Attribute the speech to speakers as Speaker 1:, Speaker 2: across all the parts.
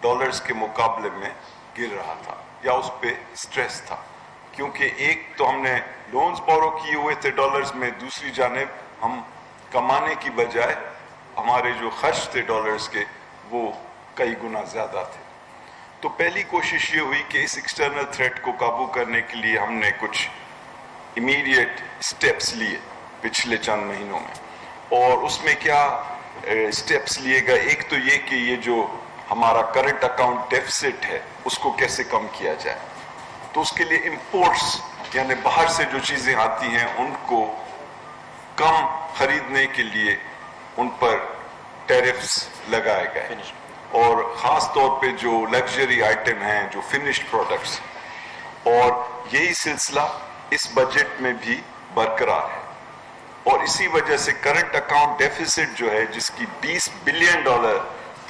Speaker 1: Dollars کے مقابلے میں گر رہا تھا یا اس پہ سٹریس تھا، کیونکہ ایک تو ہم نے لونز بورو کیے ہوئے تھے ڈالرز میں، دوسری جانب ہم کمانے کی بجائے ہمارے جو خرچ تھے ڈالرز کے وہ کئی گنا زیادہ تھے۔ تو پہلی کوشش یہ ہوئی کہ اس ایکسٹرنل تھریٹ کو قابو کرنے کے لیے ہم نے کچھ امیڈیٹ سٹیپس لیے پچھلے چند مہینوں میں، اور اس میں کیا سٹیپس لیے گئے؟ ایک تو یہ کہ یہ جو ہمارا کرنٹ اکاؤنٹ ڈیفیسٹ ہے اس کو کیسے کم کیا جائے، تو اس کے لیے امپورٹس یعنی باہر سے جو چیزیں آتی ہیں ان کو کم خریدنے کے لیے ان پر ٹیرفز لگائے گئے، اور خاص طور پہ جو لگژری آئٹم ہیں، جو فنشڈ پروڈکٹس، اور یہی سلسلہ اس بجٹ میں بھی برقرار ہے۔ اور اسی وجہ سے کرنٹ اکاؤنٹ ڈیفیسٹ جو ہے، جس کی $20 بلین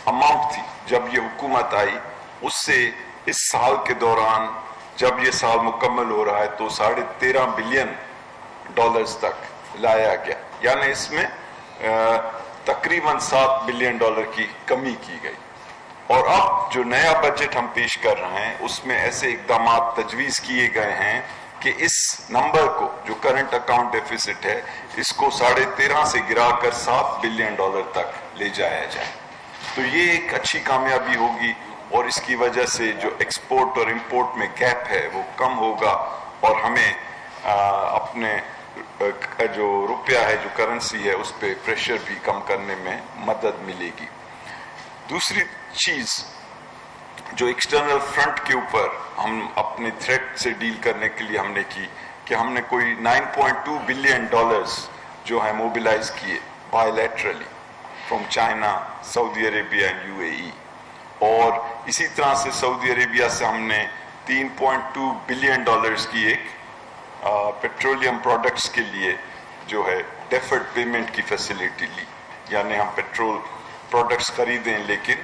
Speaker 1: اماؤنٹ تھی جب یہ حکومت آئی، اس سے اس سال کے دوران جب یہ سال مکمل ہو رہا ہے تو $13.5 بلین تک لایا گیا، یعنی اس میں تقریباً $7 بلین کی کمی کی گئی۔ اور اب جو نیا بجٹ ہم پیش کر رہے ہیں اس میں ایسے اقدامات تجویز کیے گئے ہیں کہ اس نمبر کو جو کرنٹ اکاؤنٹ ڈیفیسٹ ہے اس کو 13.5 سے گرا کر $7 بلین تک لے جایا جائے، تو یہ ایک اچھی کامیابی ہوگی، اور اس کی وجہ سے جو ایکسپورٹ اور امپورٹ میں گیپ ہے وہ کم ہوگا، اور ہمیں اپنے جو روپیہ ہے، جو کرنسی ہے، اس پہ پریشر بھی کم کرنے میں مدد ملے گی۔ دوسری چیز جو ایکسٹرنل فرنٹ کے اوپر ہم اپنے تھریٹ سے ڈیل کرنے کے لیے ہم نے کی کہ ہم نے کوئی $9.2 بلین جو ہیں موبیلائز کیے bilaterally from China, Saudi Arabia and UAE، اور اسی طرح سے سعودی عربیہ سے ہم نے $3.2 بلین کی ایک پیٹرولیم پروڈکٹس کے لیے جو ہے ڈیفرڈ پیمنٹ کی فیسلٹی لی، یعنی ہم پیٹرول پروڈکٹس خریدیں لیکن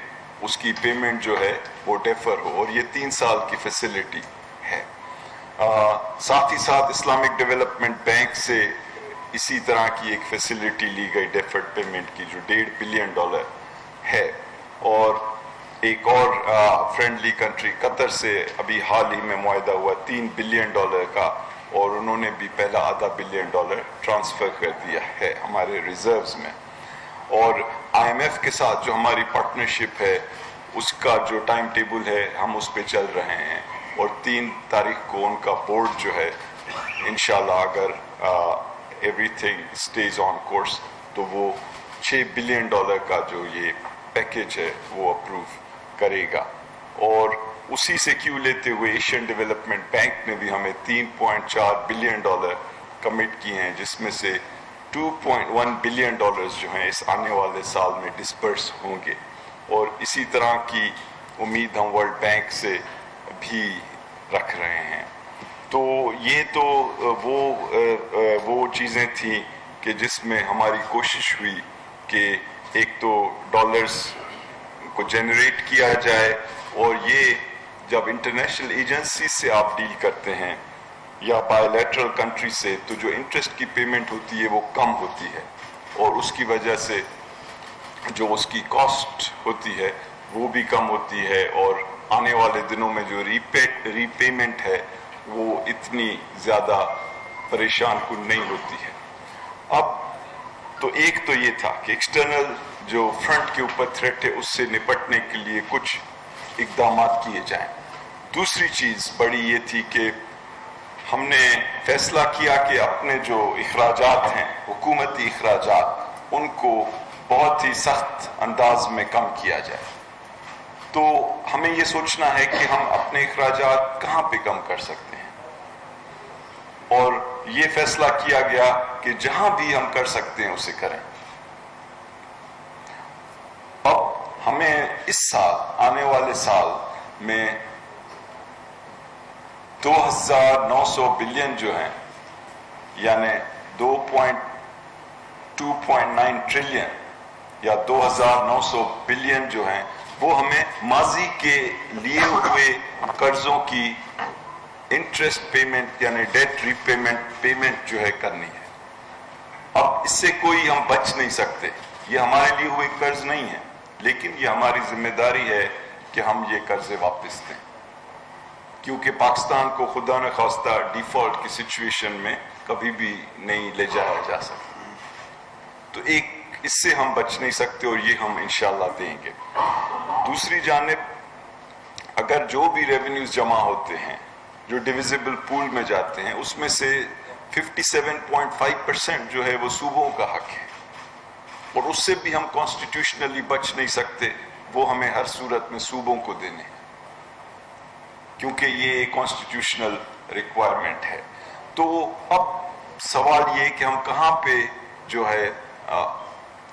Speaker 1: اس کی پیمنٹ جو ہے وہ ڈیفر ہو، اور یہ 3 سال کی فیسلٹی ہے۔ ساتھ ہی ساتھ اسلامک ڈیولپمنٹ بینک سے اسی طرح کی ایک فیسلٹی لی گئی ڈیفرڈ پیمنٹ کی جو $1.5 بلین ہے، اور ایک اور فرینڈلی کنٹری قطر سے ابھی حال ہی میں معاہدہ ہوا $3 بلین کا، اور انہوں نے بھی پہلا $0.5 بلین ٹرانسفر کر دیا ہے ہمارے ریزروز میں۔ اور IMF کے ساتھ جو ہماری پارٹنرشپ ہے اس کا جو ٹائم ٹیبل ہے ہم اس پہ چل رہے ہیں، اور 3 تاریخ کو ان کا بورڈ جو ہے انشاءاللہ اگر every thing stays on course تو وہ $6 بلین کا جو یہ پیکیج ہے وہ اپروو کرے گا۔ اور اسی سے کیوں لیتے ہوئے ایشین ڈیولپمنٹ بینک نے بھی ہمیں $3.4 بلین کمٹ کیے ہیں، جس میں سے $2.1 بلین جو ہیں اس آنے والے سال میں ڈسپرس ہوں گے، اور اسی طرح کی امید ہم ورلڈ بینک سے بھی رکھ رہے ہیں۔ تو یہ تو وہ چیزیں تھیں کہ جس میں ہماری کوشش ہوئی کہ ایک تو ڈالرز کو جنریٹ کیا جائے، اور یہ جب انٹرنیشنل ایجنسی سے آپ ڈیل کرتے ہیں یا بائیلیٹرل کنٹری سے تو جو انٹرسٹ کی پیمنٹ ہوتی ہے وہ کم ہوتی ہے، اور اس کی وجہ سے جو اس کی کاسٹ ہوتی ہے وہ بھی کم ہوتی ہے، اور آنے والے دنوں میں جو ری پیمنٹ ہے وہ اتنی زیادہ پریشان کن نہیں ہوتی ہے۔ اب تو ایک تو یہ تھا کہ ایکسٹرنل جو فرنٹ کے اوپر تھریٹ ہے اس سے نپٹنے کے لیے کچھ اقدامات کیے جائیں۔ دوسری چیز بڑی یہ تھی کہ ہم نے فیصلہ کیا کہ اپنے جو اخراجات ہیں، حکومتی اخراجات، ان کو بہت ہی سخت انداز میں کم کیا جائے۔ تو ہمیں یہ سوچنا ہے کہ ہم اپنے اخراجات کہاں پہ کم کر سکتے ہیں، اور یہ فیصلہ کیا گیا کہ جہاں بھی ہم کر سکتے ہیں اسے کریں۔ اب ہمیں اس سال، آنے والے سال میں 2,900 بلین جو ہیں، یعنی 2.9 ٹریلین یا 2,900 بلین جو ہیں وہ ہمیں ماضی کے لیے ہوئے قرضوں کی انٹرسٹ پیمنٹ یعنی ڈیٹ ری پیمنٹ جو ہے کرنی ہے۔ اب اس سے کوئی ہم بچ نہیں سکتے، یہ ہمارے لیے ہوئے قرض نہیں ہے، لیکن یہ ہماری ذمہ داری ہے کہ کہ ہم یہ قرضے واپس دیں، کیونکہ پاکستان کو خدا نہ خواستہ ڈیفالٹ کی سچویشن میں کبھی بھی نہیں لے جایا جا سکتا. تو ایک اس سے ہم بچ نہیں سکتے اور یہ ہم انشاءاللہ دیں گے. دوسری جانب اگر جو بھی ریونیوز جمع ہوتے ہیں جو ڈویزیبل پول میں جاتے ہیں اس میں سے 57.5% جو ہے وہ صوبوں کا حق ہے، اور اس سے بھی ہم کانسٹیٹیوشنلی بچ نہیں سکتے، وہ ہمیں ہر صورت میں صوبوں کو دینے ہیں کیونکہ یہ کانسٹیٹیوشنل ریکوائرمنٹ ہے. تو اب سوال یہ کہ ہم کہاں پہ جو ہے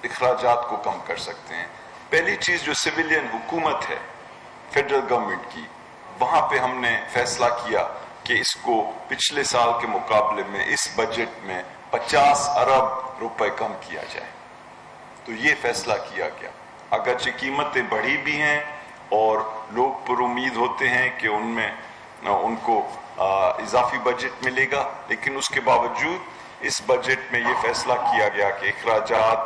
Speaker 1: اخراجات کو کم کر سکتے ہیں. پہلی چیز جو سویلین حکومت ہے فیڈرل گورنمنٹ کی، وہاں پہ ہم نے فیصلہ کیا کہ اس کو پچھلے سال کے مقابلے میں اس بجٹ میں 50 ارب روپے کم کیا جائے. تو یہ فیصلہ کیا گیا، اگرچہ قیمتیں بڑھی بھی ہیں اور لوگ پر امید ہوتے ہیں کہ ان کو اضافی بجٹ ملے گا، لیکن اس کے باوجود اس بجٹ میں یہ فیصلہ کیا گیا کہ اخراجات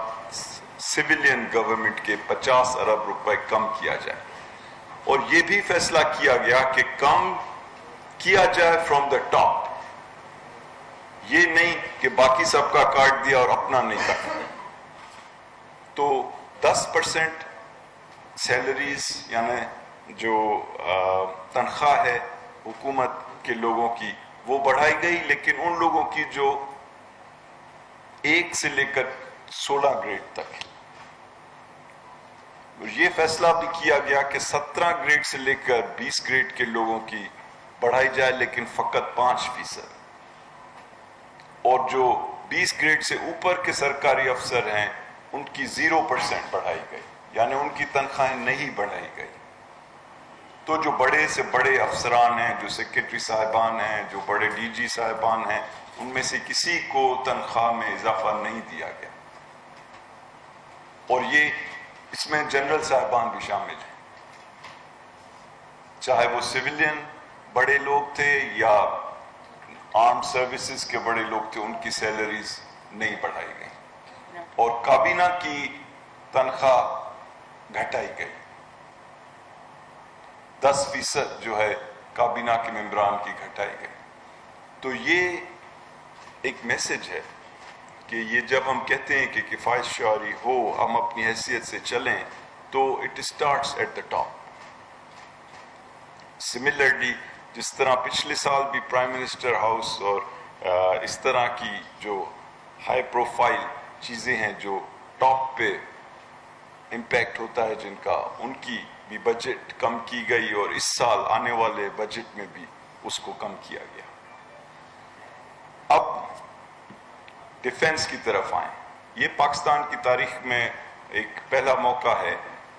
Speaker 1: سویلین گورنمنٹ کے 50 ارب روپے کم کیا جائے. اور یہ بھی فیصلہ کیا گیا کہ کم کیا جائے فرام دا ٹاپ، یہ نہیں کہ باقی سب کا کاٹ دیا اور اپنا نہیں کاٹا. تو 10% سیلریز یعنی جو تنخواہ ہے حکومت کے لوگوں کی وہ بڑھائی گئی، لیکن ان لوگوں کی جو 1 سے لے کر 16 گریڈ تک ہے. یہ فیصلہ بھی کیا گیا کہ 17 گریڈ سے لے کر 20 گریڈ کے لوگوں کی بڑھائی جائے، لیکن فقط 5%. اور جو 20 گریڈ سے اوپر کے سرکاری افسر ہیں ان کی 0% بڑھائی گئی، یعنی ان کی تنخواہیں نہیں بڑھائی گئی. تو جو بڑے سے بڑے افسران ہیں، جو سیکرٹری صاحبان ہیں، جو بڑے ڈی جی صاحبان ہیں، ان میں سے کسی کو تنخواہ میں اضافہ نہیں دیا گیا. اور یہ اس میں جنرل صاحبان بھی شامل ہیں، چاہے وہ سویلین بڑے لوگ تھے یا آرم سروسز کے بڑے لوگ تھے، ان کی سیلریز نہیں بڑھائی گئی. اور کابینہ کی تنخواہ گھٹائی گئی، 10% جو ہے کابینہ کے ممبران کی گھٹائی گئی. تو یہ ایک میسج ہے کہ یہ جب ہم کہتے ہیں کہ کفایت شعاری ہو، ہم اپنی حیثیت سے چلیں، تو it starts at the top. Similarly جس طرح پچھلے سال بھی پرائم منسٹر ہاؤس اور اس طرح کی جو ہائی پروفائل چیزیں ہیں جو ٹاپ پہ امپیکٹ ہوتا ہے جن کا، ان کی بھی بجٹ کم کی گئی، اور اس سال آنے والے بجٹ میں بھی اس کو کم کیا گیا. اب ڈیفنس کی طرف آئیں. یہ پاکستان کی تاریخ میں ایک پہلا موقع ہے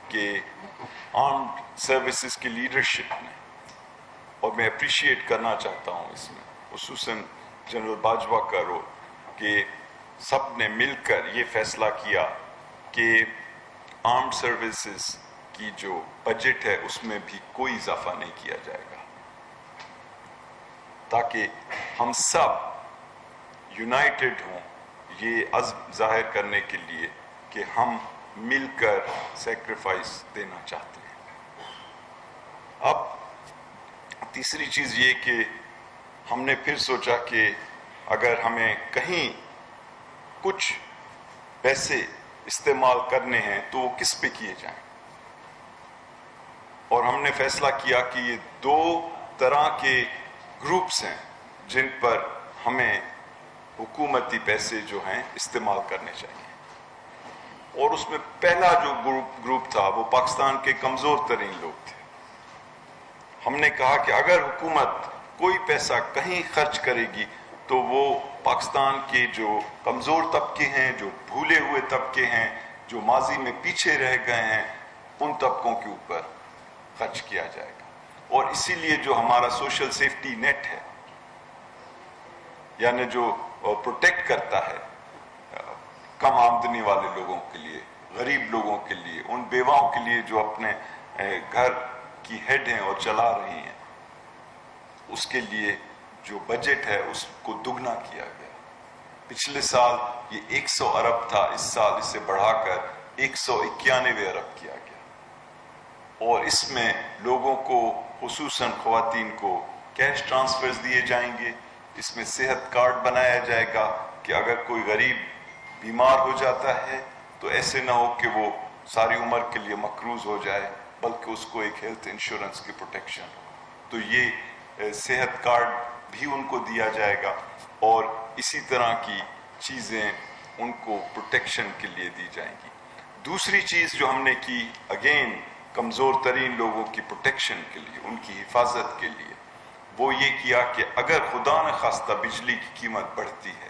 Speaker 1: کہ آرمڈ سروسز کی لیڈرشپ نے، اور میں اپریشیٹ کرنا چاہتا ہوں اس میں خصوصاً جنرل باجوہ کا رول، کہ سب نے مل کر یہ فیصلہ کیا کہ آرمڈ سروسز کی جو بجٹ ہے اس میں بھی کوئی اضافہ نہیں کیا جائے گا، تاکہ ہم سب یونائٹڈ ہوں یہ عزم ظاہر کرنے کے لیے کہ ہم مل کر سیکریفائس دینا چاہتے ہیں. اب تیسری چیز یہ کہ ہم نے پھر سوچا کہ اگر ہمیں کہیں کچھ پیسے استعمال کرنے ہیں تو وہ کس پہ کیے جائیں. اور ہم نے فیصلہ کیا کہ یہ 2 طرح کے گروپس ہیں جن پر ہمیں حکومتی پیسے جو ہیں استعمال کرنے چاہیے. اور اس میں پہلا جو گروپ تھا وہ پاکستان کے کمزور ترین لوگ تھے. ہم نے کہا کہ اگر حکومت کوئی پیسہ کہیں خرچ کرے گی تو وہ پاکستان کے جو کمزور طبقے ہیں، جو بھولے ہوئے طبقے ہیں، جو ماضی میں پیچھے رہ گئے ہیں، ان طبقوں کے اوپر خرچ کیا جائے گا. اور اسی لیے جو ہمارا سوشل سیفٹی نیٹ ہے، یعنی جو پروٹیکٹ کرتا ہے کم آمدنی والے لوگوں کے لیے، غریب لوگوں کے لیے، ان بیواؤں کے لیے جو اپنے گھر کی ہیڈ ہیں اور چلا رہی ہیں، اس کے لیے جو بجٹ ہے اس کو دگنا کیا گیا. پچھلے سال یہ 100 ارب تھا، اس سال اسے بڑھا کر 191 ارب کیا گیا. اور اس میں لوگوں کو خصوصاً خواتین کو کیش ٹرانسفرز دیے جائیں گے. اس میں صحت کارڈ بنایا جائے گا کہ اگر کوئی غریب بیمار ہو جاتا ہے تو ایسے نہ ہو کہ وہ ساری عمر کے لیے مقروض ہو جائے، بلکہ اس کو ایک ہیلتھ انشورنس کی پروٹیکشن ہو. تو یہ صحت کارڈ بھی ان کو دیا جائے گا، اور اسی طرح کی چیزیں ان کو پروٹیکشن کے لیے دی جائیں گی. دوسری چیز جو ہم نے کی، اگین کمزور ترین لوگوں کی پروٹیکشن کے لیے، ان کی حفاظت کے لیے، وہ یہ کیا کہ اگر خدا نخواستہ بجلی کی قیمت بڑھتی ہے،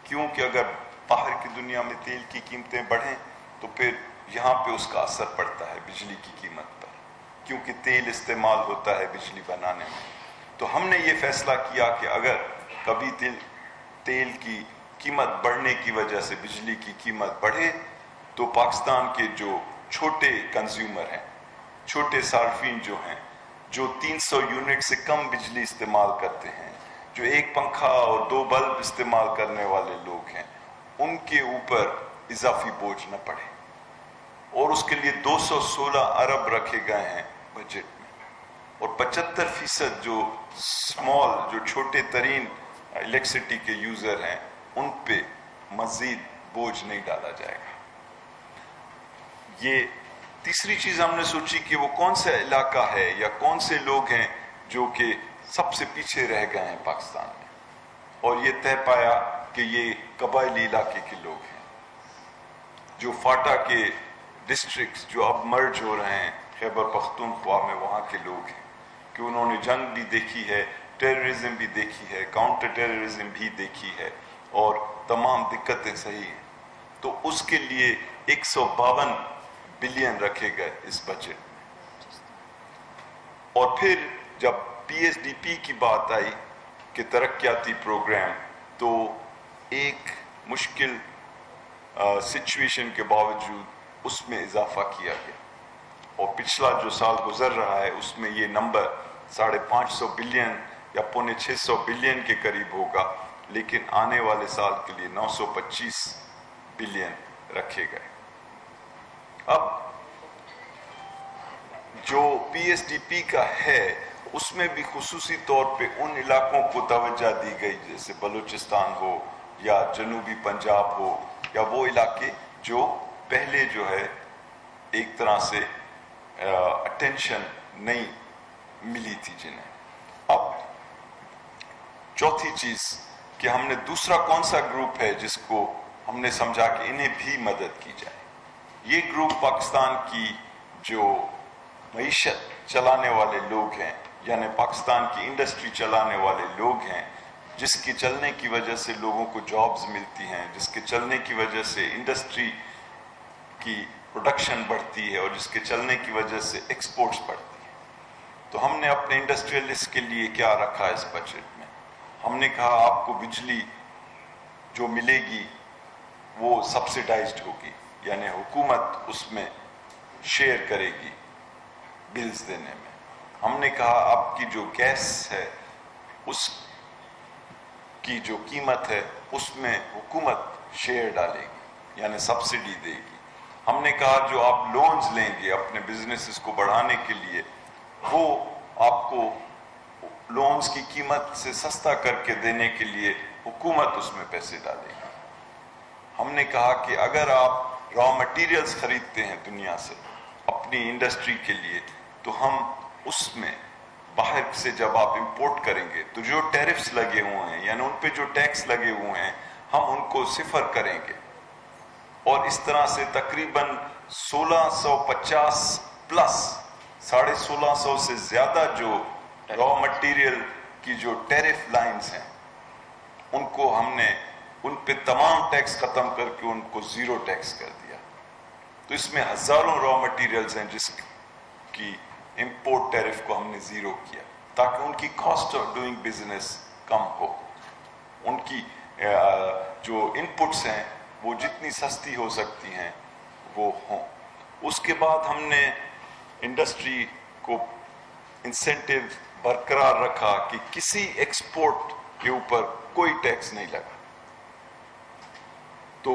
Speaker 1: کیونکہ اگر باہر کی دنیا میں تیل کی قیمتیں بڑھیں تو پھر یہاں پہ اس کا اثر پڑتا ہے بجلی کی قیمت پر، کیونکہ تیل استعمال ہوتا ہے بجلی بنانے میں. تو ہم نے یہ فیصلہ کیا کہ اگر کبھی تیل کی قیمت بڑھنے کی وجہ سے بجلی کی قیمت بڑھے تو پاکستان کے جو چھوٹے کنزیومر ہیں، چھوٹے صارفین جو ہیں، جو 300 یونٹ سے کم بجلی استعمال کرتے ہیں، جو ایک پنکھا اور 2 بلب استعمال کرنے والے لوگ ہیں، ان کے اوپر اضافی بوجھ نہ پڑے. اور اس کے لیے 216 ارب رکھے گئے ہیں بجٹ میں، اور 75% جو اسمال، جو چھوٹے ترین الیکٹریسٹی کے یوزر ہیں، ان پہ مزید بوجھ نہیں ڈالا جائے گا. یہ تیسری چیز ہم نے سوچی کہ وہ کون سا علاقہ ہے یا کون سے لوگ ہیں جو کہ سب سے پیچھے رہ گئے ہیں پاکستان میں، اور یہ طے پایا کہ یہ قبائلی علاقے کے لوگ ہیں، جو فاٹا کے ڈسٹرکٹس جو اب مرج ہو رہے ہیں خیبر پختونخوا میں، وہاں کے لوگ ہیں کہ انہوں نے جنگ بھی دیکھی ہے، ٹیررزم بھی دیکھی ہے، کاؤنٹر ٹیررزم بھی دیکھی ہے، اور تمام دقتیں صحیح ہیں. تو اس کے لیے 152 بلین رکھے گئے اس بجٹ میں. اور پھر جب پی ایس ڈی پی کی بات آئی کہ ترقیاتی پروگرام، تو ایک مشکل سچویشن کے باوجود اس میں اضافہ کیا گیا، اور پچھلا جو سال گزر رہا ہے اس میں یہ نمبر 550 بلین یا 650 بلین کے قریب ہوگا، لیکن آنے والے سال کے لیے 925 بلین رکھے گئے. اب جو پی ایس ڈی پی کا ہے اس میں بھی خصوصی طور پہ ان علاقوں کو توجہ دی گئی جیسے بلوچستان ہو یا جنوبی پنجاب ہو، یا وہ علاقے جو پہلے جو ہے ایک طرح سے اٹینشن نہیں ملی تھی جنہیں. اب چوتھی چیز کہ ہم نے دوسرا کون سا گروپ ہے جس کو ہم نے سمجھا کہ انہیں بھی مدد کی جائے. یہ گروپ پاکستان کی جو معیشت چلانے والے لوگ ہیں، یعنی پاکستان کی انڈسٹری چلانے والے لوگ ہیں، جس کی چلنے کی وجہ سے لوگوں کو جابز ملتی ہیں، جس کے چلنے کی وجہ سے انڈسٹری کی پروڈکشن بڑھتی ہے، اور جس کے چلنے کی وجہ سے ایکسپورٹس بڑھتی ہیں. تو ہم نے اپنے انڈسٹریلسٹ کے لیے کیا رکھا اس بجٹ میں؟ ہم نے کہا آپ کو بجلی جو ملے گی وہ سبسیڈائزڈ ہوگی، یعنی حکومت اس میں شیئر کرے گی بلز دینے میں. ہم نے کہا آپ کی جو گیس ہے اس کی جو قیمت ہے اس میں حکومت شیئر ڈالے گی، یعنی سبسڈی دے گی. ہم نے کہا جو آپ لونز لیں گے اپنے بزنسز کو بڑھانے کے لیے، وہ آپ کو لونز کی قیمت سے سستا کر کے دینے کے لیے حکومت اس میں پیسے ڈالے گی. ہم نے کہا کہ اگر آپ را مٹیریلز خریدتے ہیں دنیا سے اپنی انڈسٹری کے لیے، تو ہم اس میں باہر سے جب آپ امپورٹ کریں گے تو جو ٹیرفز لگے ہوئے ہیں، یعنی ان پہ جو ٹیکس لگے ہوئے ہیں، ہم ان کو صفر کریں گے. اور اس طرح سے تقریباً 1650 پلس 1650 سے زیادہ جو را مٹیریل کی جو ٹیرف لائنز ہیں، ان کو ہم نے ان پہ تمام ٹیکس ختم کر کے ان کو زیرو ٹیکس کر دیا. تو اس میں ہزاروں را مٹیریلز ہیں جس کی امپورٹ ٹیرف کو ہم نے زیرو کیا تاکہ ان کی کاسٹ آف ڈوئنگ بزنس کم ہو، ان کی جو انپٹس ہیں وہ جتنی سستی ہو سکتی ہیں وہ ہوں. اس کے بعد ہم نے انڈسٹری کو انسینٹیو برقرار رکھا کہ کسی ایکسپورٹ کے اوپر کوئی ٹیکس نہیں لگا. تو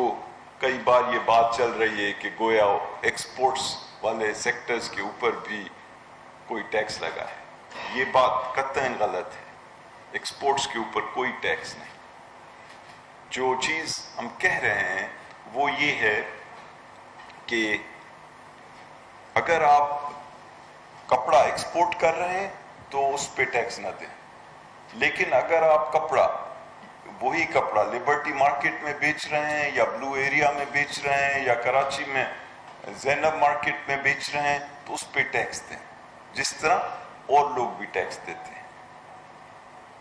Speaker 1: کئی بار یہ بات چل رہی ہے کہ گویا ایکسپورٹس والے سیکٹرز کے اوپر بھی کوئی ٹیکس لگا ہے. یہ بات قطعاً غلط ہے. ایکسپورٹس کے اوپر کوئی ٹیکس نہیں. جو چیز ہم کہہ رہے ہیں وہ یہ ہے کہ اگر آپ کپڑا ایکسپورٹ کر رہے ہیں تو اس پہ ٹیکس نہ دیں، لیکن اگر آپ کپڑا وہی کپڑا لبرٹی مارکیٹ میں بیچ رہے ہیں یا بلو ایریا میں بیچ رہے ہیں یا کراچی میں زینب مارکیٹ میں بیچ رہے ہیں تو اس پہ ٹیکس دیں، جس طرح اور لوگ بھی ٹیکس دیتے ہیں.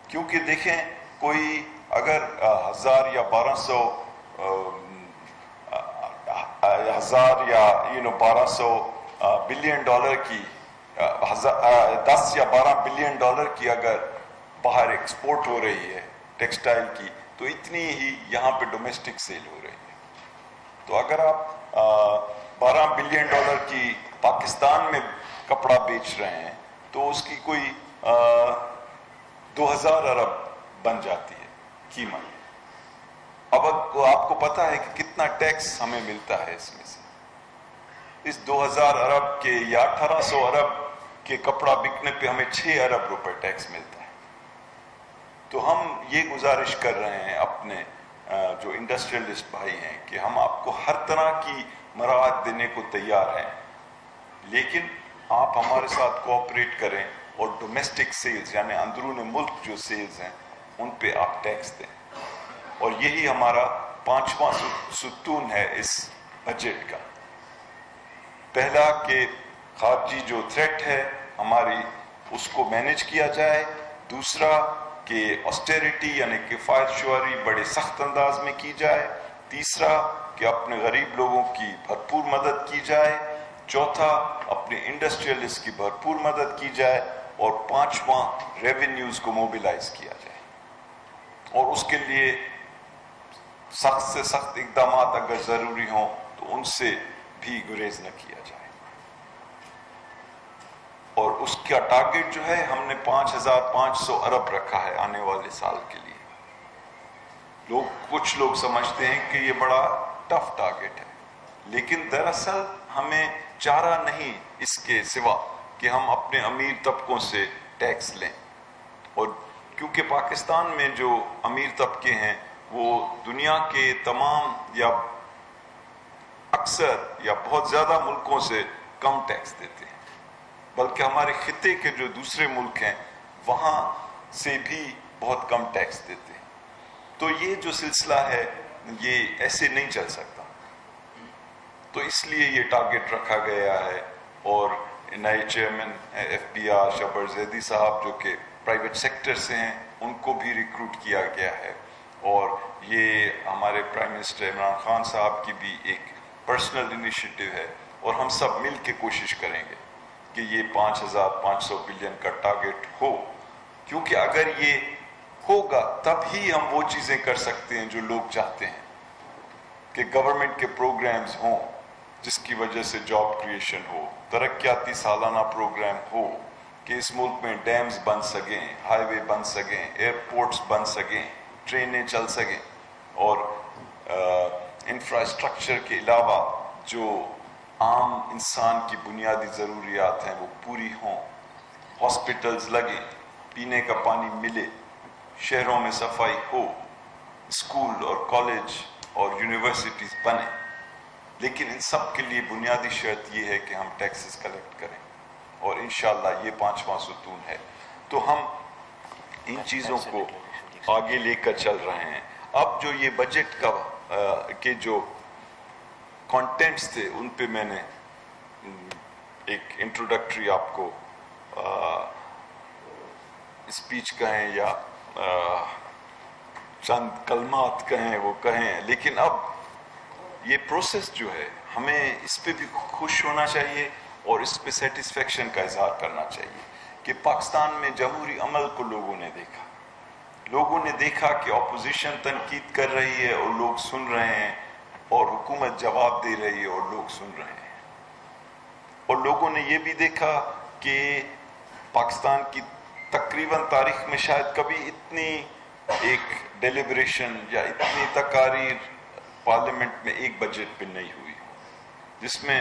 Speaker 1: کیونکہ دیکھیں کوئی اگر 1000 یا 1200 ہزار یا 1200 بلین ڈالر کی 10 یا 12 بلین ڈالر کی اگر باہر ایکسپورٹ ہو رہی ہے ٹیکسٹائل کی، تو اتنی ہی یہاں پہ ڈومیسٹک سیل ہو رہی ہے. تو اگر آپ 12 بلین ڈالر کی پاکستان میں کپڑا بیچ رہے ہیں تو اس کی کوئی 2000 ارب بن جاتی ہے قیمت. اب آپ کو پتا ہے کہ کتنا ٹیکس ہمیں ملتا ہے اس میں سے. اس 2000 ارب کے یا 1800 ارب کے کپڑا بکنے پہ ہمیں 6 ارب روپے ٹیکس ملتا ہے. تو ہم یہ گزارش کر رہے ہیں اپنے جو انڈسٹریلسٹ بھائی ہیں کہ ہم آپ کو ہر طرح کی مراعات دینے کو تیار ہیں، لیکن آپ ہمارے ساتھ کوآپریٹ کریں اور ڈومیسٹک سیلز یعنی اندرون ملک جو سیلز ہیں ان پہ آپ ٹیکس دیں. اور یہی ہمارا 5واں ستون ہے اس بجٹ کا. پہلا کہ خارجی جو تھریٹ ہے ہماری اس کو مینیج کیا جائے. دوسرا کہ آسٹیریٹی یعنی کفایت شعاری بڑے سخت انداز میں کی جائے. تیسرا کہ اپنے غریب لوگوں کی بھرپور مدد کی جائے. چوتھا اپنے انڈسٹریلسٹ کی بھرپور مدد کی جائے. اور 5واں ریونیوز کو موبیلائز کیا جائے. اور اس کے لیے سخت سے سخت اقدامات اگر ضروری ہوں تو ان سے بھی گریز نہ کیا جائے. اور اس کا ٹارگٹ جو ہے ہم نے 5500 ارب رکھا ہے آنے والے سال کے لیے. کچھ لوگ سمجھتے ہیں کہ یہ بڑا ٹف ٹارگٹ ہے، لیکن دراصل ہمیں چارہ نہیں اس کے سوا کہ ہم اپنے امیر طبقوں سے ٹیکس لیں. اور کیونکہ پاکستان میں جو امیر طبقے ہیں وہ دنیا کے تمام یا اکثر یا بہت زیادہ ملکوں سے کم ٹیکس دیتے ہیں، بلکہ ہمارے خطے کے جو دوسرے ملک ہیں وہاں سے بھی بہت کم ٹیکس دیتے ہیں. تو یہ جو سلسلہ ہے یہ ایسے نہیں چل سکتا. تو اس لیے یہ ٹارگٹ رکھا گیا ہے. اور نئے چیئرمین FBR شبر زیدی صاحب جو کہ پرائیویٹ سیکٹر سے ہیں ان کو بھی ریکروٹ کیا گیا ہے. اور یہ ہمارے پرائم منسٹر عمران خان صاحب کی بھی ایک پرسنل انیشیٹو ہے. اور ہم سب مل کے کوشش کریں گے کہ یہ 5500 بلین کا ٹارگٹ ہو. کیونکہ اگر یہ ہوگا تب ہی ہم وہ چیزیں کر سکتے ہیں جو لوگ چاہتے ہیں کہ گورنمنٹ کے پروگرامز ہوں جس کی وجہ سے جاب کریشن ہو، ترقیاتی سالانہ پروگرام ہو کہ اس ملک میں ڈیمز بن سکیں، ہائی وے بن سکیں، ایئرپورٹس بن سکیں، ٹرینیں چل سکیں. اور انفراسٹرکچر کے علاوہ جو عام انسان کی بنیادی ضروریات ہیں وہ پوری ہوں. ہاسپٹلز لگیں، پینے کا پانی ملے، شہروں میں صفائی ہو، اسکول اور کالج اور یونیورسٹیز بنیں. لیکن ان سب کے لیے بنیادی شرط یہ ہے کہ ہم ٹیکسز کلیکٹ کریں. اور انشاءاللہ یہ 5واں ستون ہے. تو ہم ان چیزوں کو آگے لے کر چل رہے ہیں. اب جو یہ بجٹ کا کے جو کانٹینٹس تھے ان پہ میں نے ایک انٹروڈکٹری آپ کو اسپیچ کہیں یا چند کلمات کہیں وہ کہیں. لیکن اب یہ پروسیس جو ہے ہمیں اس پہ بھی خوش ہونا چاہیے اور اس پہ سیٹسفیکشن کا اظہار کرنا چاہیے کہ پاکستان میں جمہوری عمل کو لوگوں نے دیکھا کہ اپوزیشن تنقید کر رہی ہے اور لوگ سن رہے ہیں، اور حکومت جواب دے رہی ہے اور لوگ سن رہے ہیں. اور لوگوں نے یہ بھی دیکھا کہ پاکستان کی تقریباً تاریخ میں شاید کبھی اتنی ایک ڈیلیبریشن یا اتنی تقاریر پارلیمنٹ میں ایک بجٹ پہ نہیں ہوئی جس میں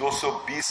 Speaker 1: 220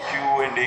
Speaker 1: Q&A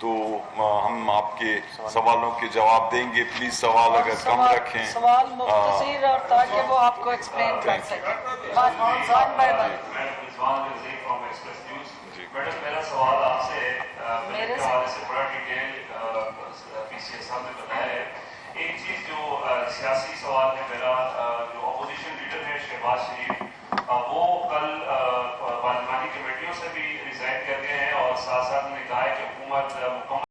Speaker 1: تو ہم آپ کے سوالوں کے جواب دیں گے. پلیز سوال اگر کم رکھیں.
Speaker 2: سوال مختصر اور تاکہ وہ آپ کو ایکسپلین کر سکیں.
Speaker 3: میڈم میرا سوال آپ سے میرے حوالے سے بڑا ڈیٹیل پی سی ایس صاحب نے بتایا ہے. ایک چیز جو سیاسی سوال ہے میرا, جو اپوزیشن لیڈر ہے شہباز شریف,